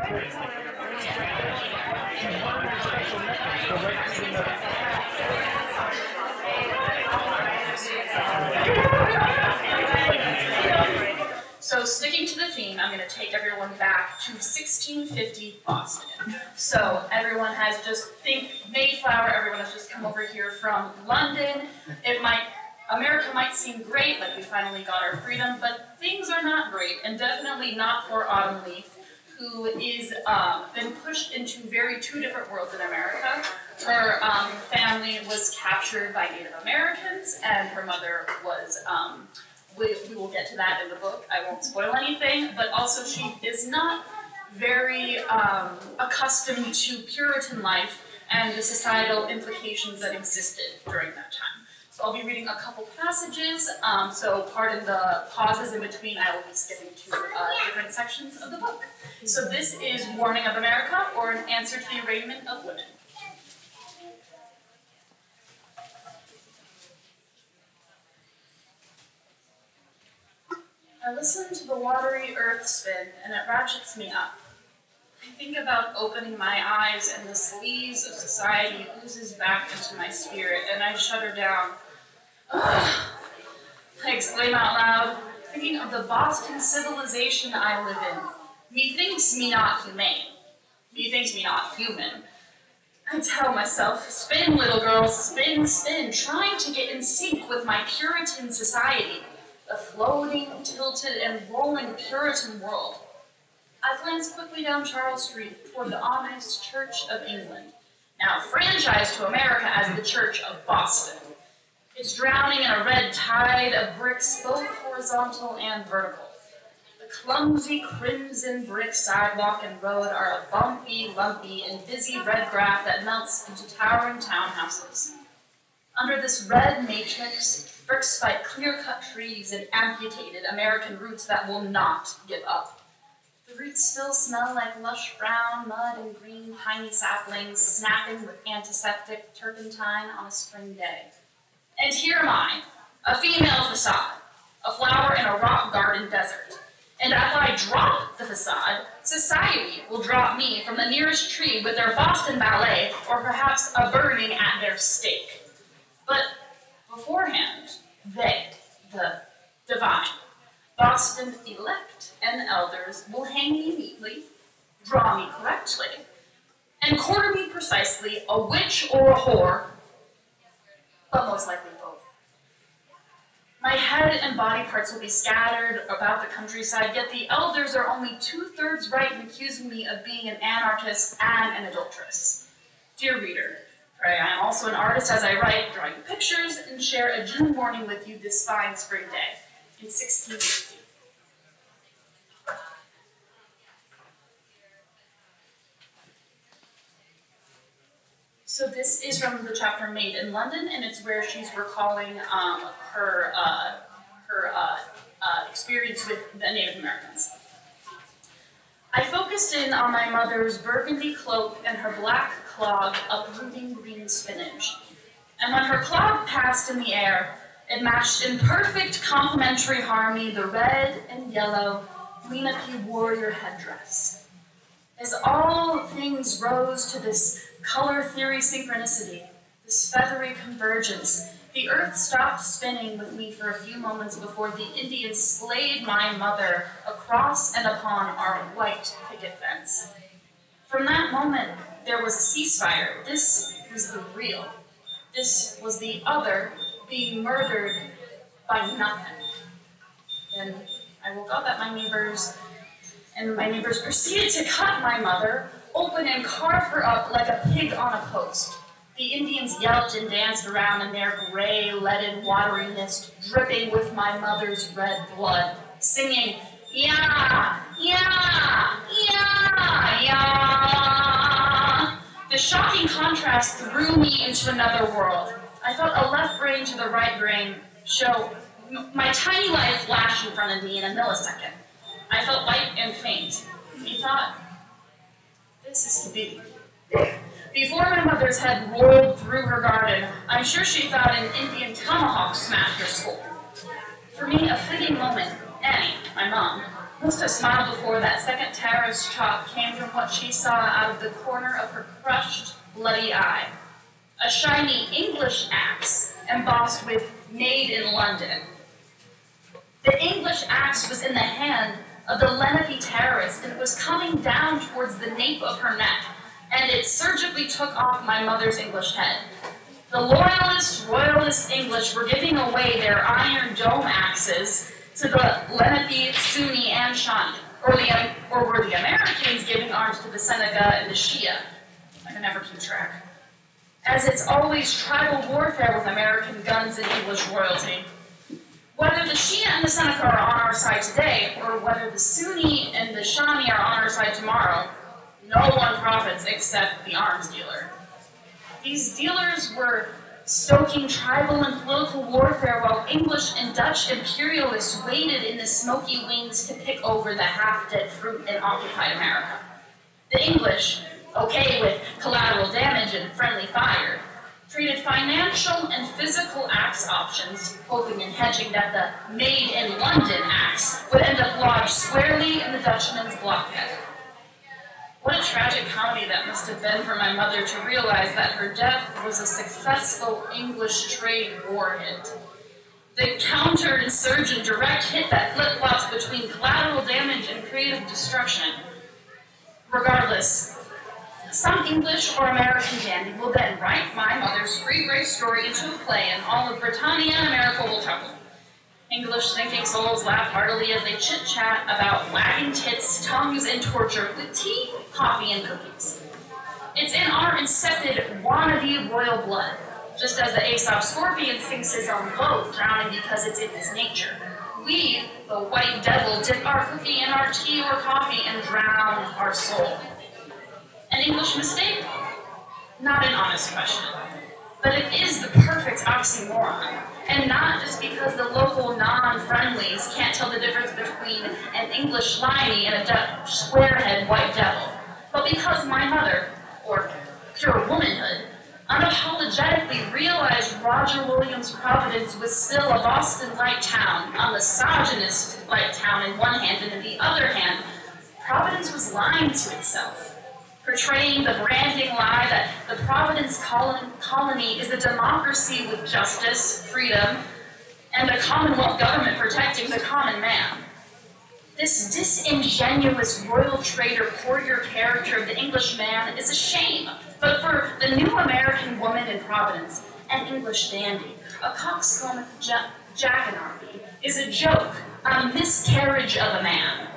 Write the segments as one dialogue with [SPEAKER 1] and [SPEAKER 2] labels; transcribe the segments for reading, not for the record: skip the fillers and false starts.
[SPEAKER 1] So sticking to the theme, I'm going to take everyone back to 1650 Boston. So everyone has just, think Mayflower, everyone has just come over here from London. America might seem great, like we finally got our freedom, but things are not great, and definitely not for Autumn Leaf, who is been pushed into two different worlds in America. Her family was captured by Native Americans, and her mother was, we will get to that in the book, I won't spoil anything, but also she is not very accustomed to Puritan life and the societal implications that existed during that time. So I'll be reading a couple passages, so pardon the pauses in between, I will be skipping to different sections of the book. So this is Warning of America, or an answer to the arraignment of women. I listen to the watery earth spin, and it ratchets me up. I think about opening my eyes, and the sleaze of society oozes back into my spirit, and I shudder down. Ugh. I exclaim out loud, thinking of the Boston civilization I live in. Methinks me not humane. Methinks me not human. I tell myself, spin, little girls, spin, spin, trying to get in sync with my Puritan society, the floating, tilted, and rolling Puritan world. I glance quickly down Charles Street toward the ominous Church of England, now franchised to America as the Church of Boston. It's drowning in a red tide of bricks, both horizontal and vertical. The clumsy crimson brick sidewalk and road are a bumpy, lumpy, and busy red graph that melts into towering townhouses. Under this red matrix, bricks fight clear-cut trees and amputated American roots that will not give up. The roots still smell like lush brown mud and green piney saplings snapping with antiseptic turpentine on a spring day. And here am I, a female facade, a flower in a rock garden desert. And if I drop the facade, society will drop me from the nearest tree with their Boston ballet, or perhaps a burning at their stake. But beforehand, they, the divine, Boston elect and elders, will hang me neatly, draw me correctly, and quarter me precisely, a witch or a whore, but most likely both. My head and body parts will be scattered about the countryside, yet the elders are only 2/3 right in accusing me of being an anarchist and an adulteress. Dear reader, pray I am also an artist as I write, drawing pictures, and share a June morning with you this fine spring day in 1650. So this is from the chapter Made in London, and it's where she's recalling her experience with the Native Americans. I focused in on my mother's burgundy cloak and her black clog uprooting green spinach. And when her clog passed in the air, it matched in perfect complementary harmony the red and yellow Lenape warrior headdress. As all things rose to this color theory synchronicity, this feathery convergence, the earth stopped spinning with me for a few moments before the Indians slayed my mother across and upon our white picket fence. From that moment, there was a ceasefire. This was the real. This was the other being murdered by nothing. Then I woke up at my neighbors, and my neighbors proceeded to cut my mother open and carve her up like a pig on a post. The Indians yelped and danced around in their gray, leaden, watery mist, dripping with my mother's red blood, singing, "Yeah, yeah, yeah, yeah." The shocking contrast threw me into another world. I felt a left brain to the right brain show my tiny life flash in front of me in a millisecond. I felt light and faint. I thought, this is to be. Before my mother's head rolled through her garden, I'm sure she thought an Indian tomahawk smashed her skull. For me, a fleeting moment, Annie, my mom, Must have smiled before that second terrorist chop came from what she saw out of the corner of her crushed, bloody eye. A shiny English axe embossed with "Made in London." The English axe was in the hand of the Lenape terrorist, and it was coming down towards the nape of her neck, and it surgically took off my mother's English head. The royalist English were giving away their iron dome axes to the Lenape, Sunni, and Shani, or were the Americans giving arms to the Seneca and the Shia? I can never keep track. As it's always tribal warfare with American guns and English royalty. Whether the Shia and the Seneca are on our side today, or whether the Sunni and the Shani are on our side tomorrow, no one profits except the arms dealer. These dealers were stoking tribal and political warfare while English and Dutch imperialists waited in the smoky wings to pick over the half-dead fruit in occupied America. The English, okay with collateral damage and friendly fire, treated financial and physical axe options, hoping and hedging that the "Made in London" axe would end up lodged squarely in the Dutchman's blockhead. What a tragic comedy that must have been for my mother to realize that her death was a successful English trade war hit. The counterinsurgent direct hit that flip-flops between collateral damage and creative destruction. Regardless, some English or American dandy will then write my mother's free grace story into a play, and all of Britannia and America will chuckle. English thinking souls laugh heartily as they chit-chat about wagging tits, tongues, and torture with tea, coffee, and cookies. It's in our insipid, wannabe royal blood, just as the Aesop scorpion sinks his own boat, drowning because it's in his nature. We, the white devil, dip our cookie in our tea or coffee and drown our soul. An English mistake? Not an honest question. But it is the perfect oxymoron. And not just because the local non-friendlies can't tell the difference between an English limey and a Dutch squarehead white devil, but because my mother, or pure womanhood, unapologetically realized Roger Williams' Providence was still a Boston-like town, a misogynist-like town in one hand, and in the other hand, Providence was lying to itself, portraying the branding lie that the Providence colony is a democracy with justice, freedom, and a Commonwealth government protecting the common man. This disingenuous royal traitor courtier character of the English man is a shame, but for the new American woman in Providence, an English dandy, a coxcomb jackanarchy, is a joke, a miscarriage of a man.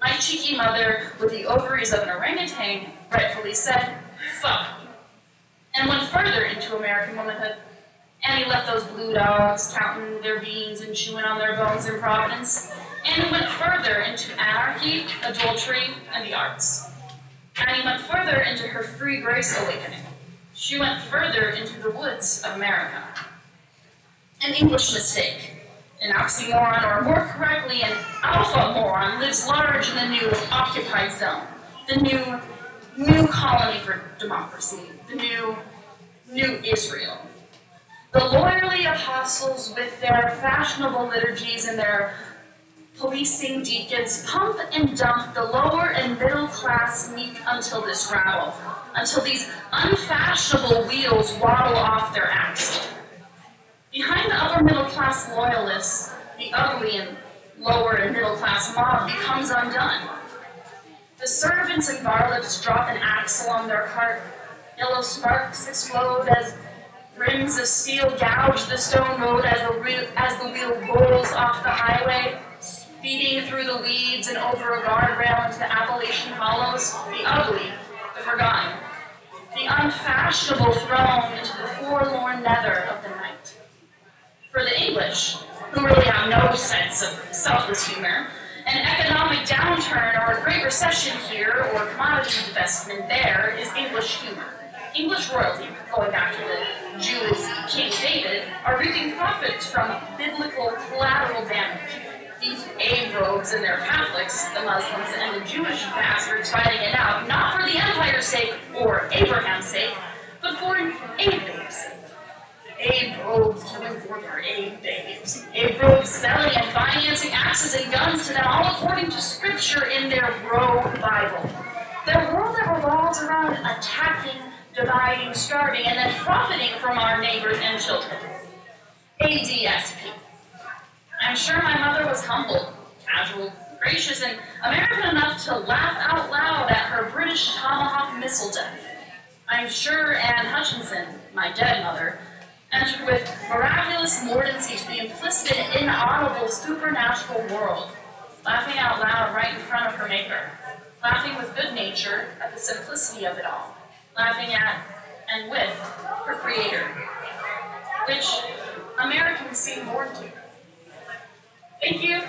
[SPEAKER 1] My cheeky mother, with the ovaries of an orangutan, rightfully said, "Fuck," and went further into American womanhood. Annie left those blue dogs counting their beans and chewing on their bones in Providence. Annie went further into anarchy, adultery, and the arts. Annie went further into her free grace awakening. She went further into the woods of America. An English mistake. An oxymoron, or more correctly, an alpha moron, lives large in the new occupied zone, the new colony for democracy, the new Israel. The lawyerly apostles, with their fashionable liturgies and their policing deacons, pump and dump the lower and middle class meek until this rattle, until these unfashionable wheels waddle off their axle. Behind the upper middle class loyalists, the ugly and lower and middle class mob becomes undone. The servants and varlets drop an axe along their cart. Yellow sparks explode as rims of steel gouge the stone road as the wheel rolls off the highway, speeding through the weeds and over a guardrail into the Appalachian hollows. The ugly, the forgotten, the unfashionable thrown into the forlorn nether of the night. For the English, who really have no sense of selfless humor, an economic downturn or a great recession here or commodity divestment there is English humor. English royalty, going back to the Jewish King David, are reaping profits from biblical collateral damage. These Arabs and their Catholics, the Muslims, and the Jewish bastards fighting it out, not for the empire's sake or Abraham's sake, but for Abraham's sake. Abe robes to going for their aid days. A rogue selling and financing axes and guns to them, all according to scripture in their rogue Bible. Their world that revolves around attacking, dividing, starving, and then profiting from our neighbors and children. ADSP. I'm sure my mother was humble, casual, gracious, and American enough to laugh out loud at her British Tomahawk missile death. I'm sure Anne Hutchinson, my dead mother, entered with miraculous mordancy to the implicit and inaudible supernatural world, laughing out loud right in front of her maker, laughing with good nature at the simplicity of it all, laughing at and with her creator, which Americans seem born to. Thank you.